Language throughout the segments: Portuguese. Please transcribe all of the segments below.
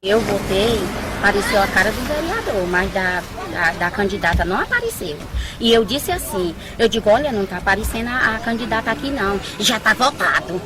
Eu votei, apareceu a cara do vereador, mas da candidata não apareceu. E eu disse assim, eu digo, olha, não está aparecendo a candidata aqui não, já está votado.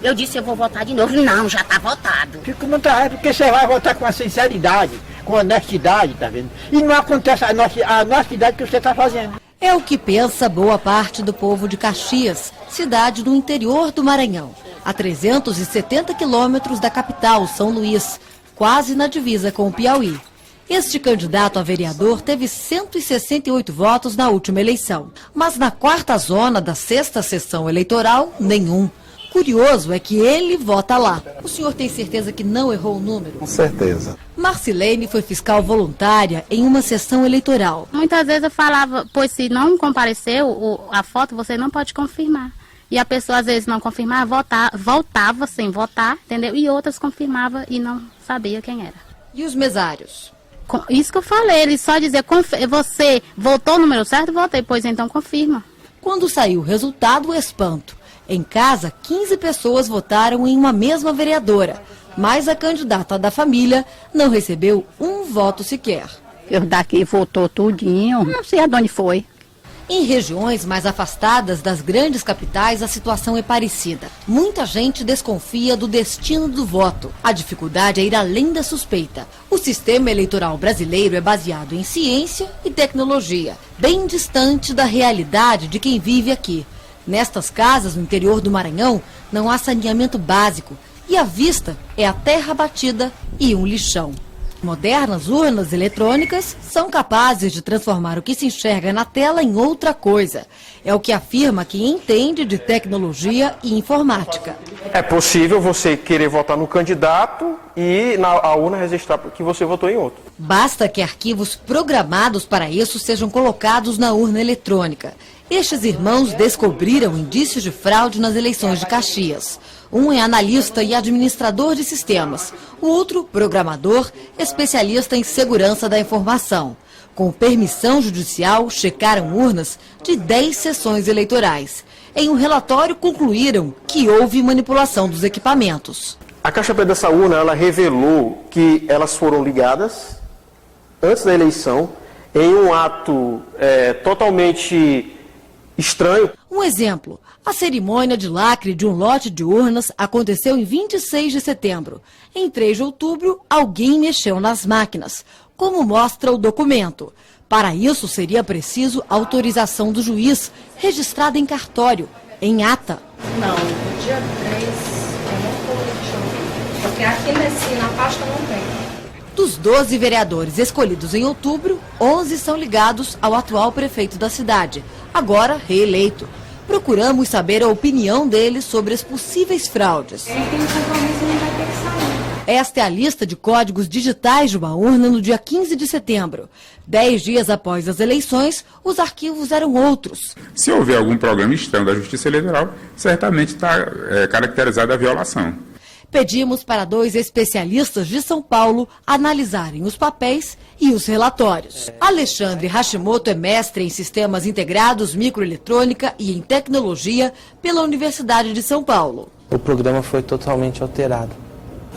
Eu disse, eu vou votar de novo. Não, já está votado. Fico muito raiva, porque você vai votar com a sinceridade, com honestidade, tá vendo? E não acontece a honestidade que você está fazendo. É o que pensa boa parte do povo de Caxias, cidade no interior do Maranhão, a 370 quilômetros da capital, São Luís, quase na divisa com o Piauí. Este candidato a vereador teve 168 votos na última eleição, mas na quarta zona da sexta sessão eleitoral, nenhum. Curioso é que ele vota lá. O senhor tem certeza que não errou o número? Com certeza. Marcilene foi fiscal voluntária em uma sessão eleitoral. Muitas vezes eu falava, pois se não compareceu a foto, você não pode confirmar. E a pessoa às vezes não confirmava, voltava sem votar, entendeu? E outras confirmava e não sabia quem era. E os mesários? Isso que eu falei, ele só dizia, você votou o número certo? Votei, pois então confirma. Quando saiu o resultado, o espanto. Em casa, 15 pessoas votaram em uma mesma vereadora, mas a candidata da família não recebeu um voto sequer. Eu daqui votou tudinho, não sei aonde foi. Em regiões mais afastadas das grandes capitais, a situação é parecida. Muita gente desconfia do destino do voto. A dificuldade é ir além da suspeita. O sistema eleitoral brasileiro é baseado em ciência e tecnologia, bem distante da realidade de quem vive aqui. Nestas casas, no interior do Maranhão, não há saneamento básico e a vista é a terra batida e um lixão. Modernas urnas eletrônicas são capazes de transformar o que se enxerga na tela em outra coisa. É o que afirma quem entende de tecnologia e informática. É possível você querer votar no candidato e a urna registrar que você votou em outro. Basta que arquivos programados para isso sejam colocados na urna eletrônica. Estes irmãos descobriram indícios de fraude nas eleições de Caxias. Um é analista e administrador de sistemas. O outro, programador, especialista em segurança da informação. Com permissão judicial, checaram urnas de 10 sessões eleitorais. Em um relatório, concluíram que houve manipulação dos equipamentos. A caixa preta dessa urna, ela revelou que elas foram ligadas antes da eleição em um ato totalmente estranho. Um exemplo, a cerimônia de lacre de um lote de urnas aconteceu em 26 de setembro. Em 3 de outubro, alguém mexeu nas máquinas, como mostra o documento. Para isso, seria preciso autorização do juiz, registrada em cartório, em ata. Não, no dia 3, eu não vou, deixa eu ver, porque aqui na pasta não tem. Dos 12 vereadores escolhidos em outubro, 11 são ligados ao atual prefeito da cidade, agora reeleito. Procuramos saber a opinião deles sobre as possíveis fraudes. Esta é a lista de códigos digitais de uma urna no dia 15 de setembro. 10 dias após as eleições, os arquivos eram outros. Se houver algum programa estranho da Justiça Eleitoral, certamente está caracterizada a violação. Pedimos para 2 especialistas de São Paulo analisarem os papéis e os relatórios. Alexandre Hashimoto é mestre em Sistemas Integrados, Microeletrônica e em Tecnologia pela Universidade de São Paulo. O programa foi totalmente alterado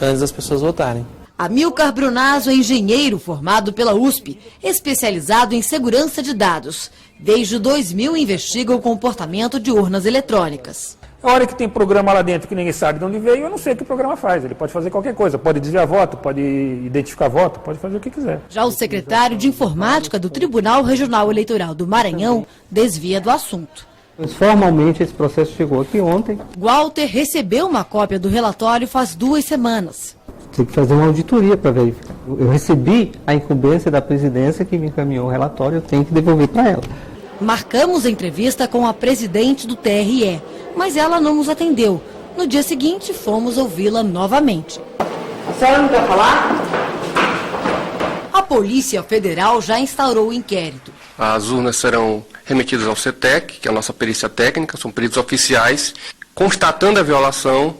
antes das pessoas votarem. Amilcar Brunazzo é engenheiro formado pela USP, especializado em segurança de dados. Desde 2000 investiga o comportamento de urnas eletrônicas. A hora que tem programa lá dentro que ninguém sabe de onde veio, eu não sei o que o programa faz. Ele pode fazer qualquer coisa, pode desviar voto, pode identificar voto, pode fazer o que quiser. Já o secretário de Informática do Tribunal Regional Eleitoral do Maranhão desvia do assunto. Formalmente esse processo chegou aqui ontem. Walter recebeu uma cópia do relatório faz 2 semanas. Tem que fazer uma auditoria para verificar. Eu recebi a incumbência da presidência que me encaminhou o relatório, eu tenho que devolver para ela. Marcamos a entrevista com a presidente do TRE, mas ela não nos atendeu. No dia seguinte, fomos ouvi-la novamente. A senhora não quer falar? A Polícia Federal já instaurou o inquérito. As urnas serão remetidas ao CETEC, que é a nossa perícia técnica, são peritos oficiais. Constatando a violação,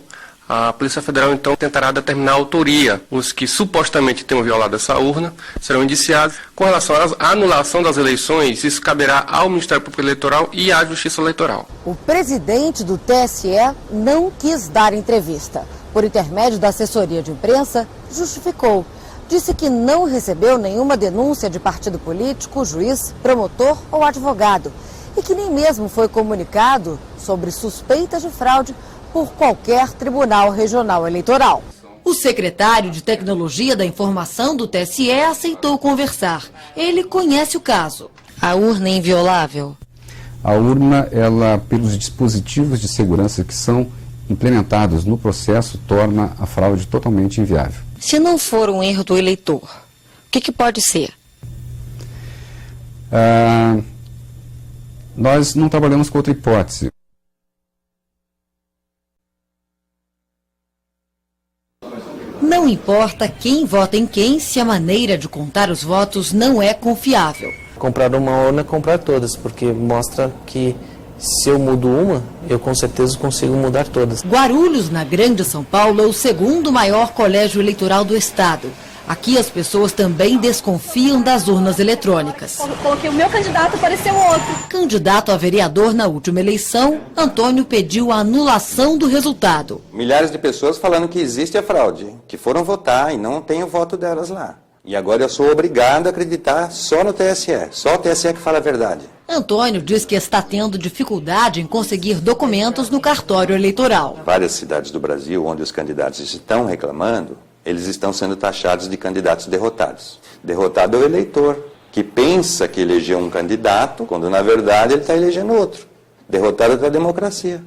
a Polícia Federal, então, tentará determinar a autoria. Os que supostamente tenham violado essa urna serão indiciados. Com relação à anulação das eleições, isso caberá ao Ministério Público Eleitoral e à Justiça Eleitoral. O presidente do TSE não quis dar entrevista. Por intermédio da assessoria de imprensa, justificou. disse que não recebeu nenhuma denúncia de partido político, juiz, promotor ou advogado e que nem mesmo foi comunicado sobre suspeitas de fraude por qualquer tribunal regional eleitoral. O secretário de Tecnologia da Informação do TSE aceitou conversar. Ele conhece o caso. A urna é inviolável? A urna, ela, pelos dispositivos de segurança que são implementados no processo, torna a fraude totalmente inviável. Se não for um erro do eleitor, o que pode ser? Nós não trabalhamos com outra hipótese. Não importa quem vota em quem, se a maneira de contar os votos não é confiável. Comprar uma urna é comprar todas, porque mostra que se eu mudo uma, eu com certeza consigo mudar todas. Guarulhos, na Grande São Paulo, é o segundo maior colégio eleitoral do estado. Aqui as pessoas também desconfiam das urnas eletrônicas. Coloquei o meu candidato, apareceu outro. Candidato a vereador na última eleição, Antônio pediu a anulação do resultado. Milhares de pessoas falando que existe a fraude, que foram votar e não tem o voto delas lá. E agora eu sou obrigado a acreditar só no TSE, só o TSE que fala a verdade. Antônio diz que está tendo dificuldade em conseguir documentos no cartório eleitoral. Várias cidades do Brasil onde os candidatos estão reclamando, eles estão sendo taxados de candidatos derrotados. Derrotado é o eleitor, que pensa que elegeu um candidato, quando na verdade ele está elegendo outro. Derrotado é a democracia.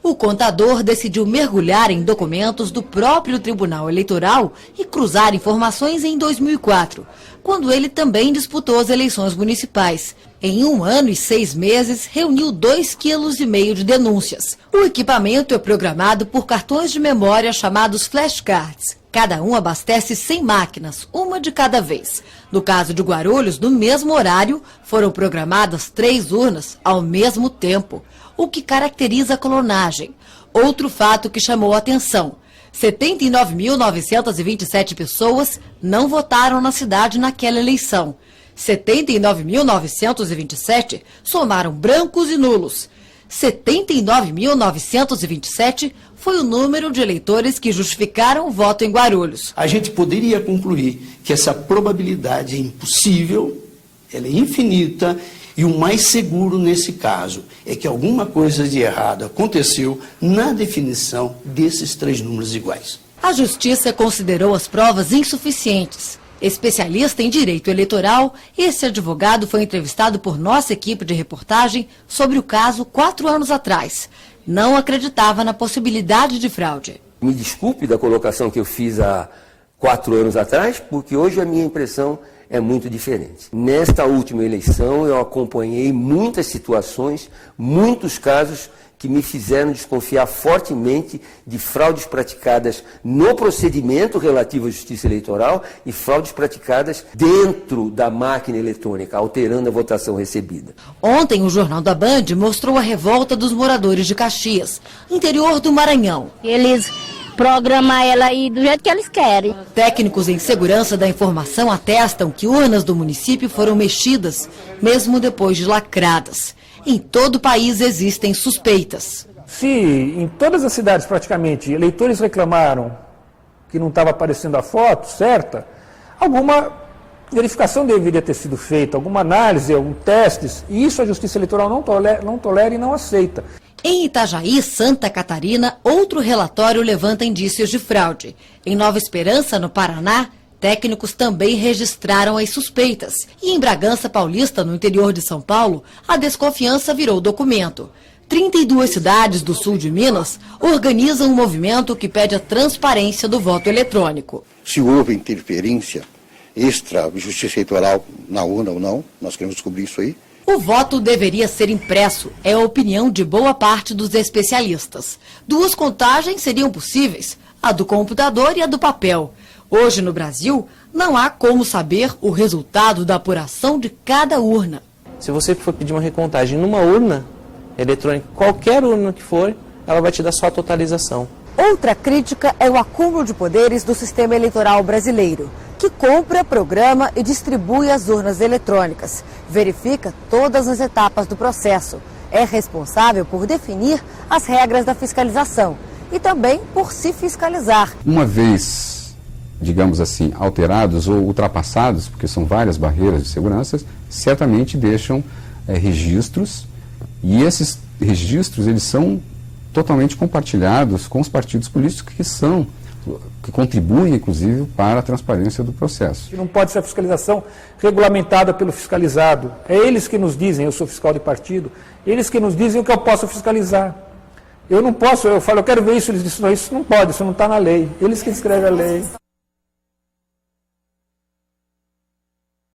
O contador decidiu mergulhar em documentos do próprio Tribunal Eleitoral e cruzar informações em 2004, quando ele também disputou as eleições municipais. Em 1 ano e 6 meses, reuniu 2,5 kg de denúncias. O equipamento é programado por cartões de memória chamados flashcards. Cada um abastece 100 máquinas, uma de cada vez. No caso de Guarulhos, no mesmo horário, foram programadas 3 urnas ao mesmo tempo, o que caracteriza a clonagem. Outro fato que chamou a atenção: 79.927 pessoas não votaram na cidade naquela eleição. 79.927 somaram brancos e nulos. 79.927 foi o número de eleitores que justificaram o voto em Guarulhos. A gente poderia concluir que essa probabilidade é impossível, ela é infinita, e o mais seguro nesse caso é que alguma coisa de errado aconteceu na definição desses 3 números iguais. A Justiça considerou as provas insuficientes. Especialista em direito eleitoral, esse advogado foi entrevistado por nossa equipe de reportagem sobre o caso 4 anos atrás. Não acreditava na possibilidade de fraude. Me desculpe da colocação que eu fiz há 4 anos atrás, porque hoje a minha impressão é muito diferente. Nesta última eleição eu acompanhei muitas situações, muitos casos que me fizeram desconfiar fortemente de fraudes praticadas no procedimento relativo à justiça eleitoral e fraudes praticadas dentro da máquina eletrônica, alterando a votação recebida. Ontem, o Jornal da Band mostrou a revolta dos moradores de Caxias, interior do Maranhão. Eles programam ela aí do jeito que eles querem. Técnicos em segurança da informação atestam que urnas do município foram mexidas, mesmo depois de lacradas. Em todo o país existem suspeitas. Se em todas as cidades praticamente eleitores reclamaram que não estava aparecendo a foto certa, alguma verificação deveria ter sido feita, alguma análise, algum testes, e isso a Justiça Eleitoral não tolera e não aceita. Em Itajaí, Santa Catarina, outro relatório levanta indícios de fraude. Em Nova Esperança, no Paraná, técnicos também registraram as suspeitas. E em Bragança Paulista, no interior de São Paulo, a desconfiança virou documento. 32 cidades do sul de Minas organizam um movimento que pede a transparência do voto eletrônico. Se houve interferência extra-justiça eleitoral na urna ou não, nós queremos descobrir isso aí. O voto deveria ser impresso, é a opinião de boa parte dos especialistas. 2 contagens seriam possíveis, a do computador e a do papel. Hoje, no Brasil, não há como saber o resultado da apuração de cada urna. Se você for pedir uma recontagem numa urna eletrônica, qualquer urna que for, ela vai te dar só a totalização. Outra crítica é o acúmulo de poderes do sistema eleitoral brasileiro, que compra, programa e distribui as urnas eletrônicas, verifica todas as etapas do processo, é responsável por definir as regras da fiscalização e também por se fiscalizar. Uma vez digamos assim, alterados ou ultrapassados, porque são várias barreiras de segurança, certamente deixam registros, e esses registros eles são totalmente compartilhados com os partidos políticos que contribuem, inclusive, para a transparência do processo. Não pode ser a fiscalização regulamentada pelo fiscalizado. É eles que nos dizem, eu sou fiscal de partido, eles que nos dizem o que eu posso fiscalizar. Eu não posso, eu falo, eu quero ver isso, eles dizem, não, isso não pode, isso não está na lei. Eles que escrevem a lei.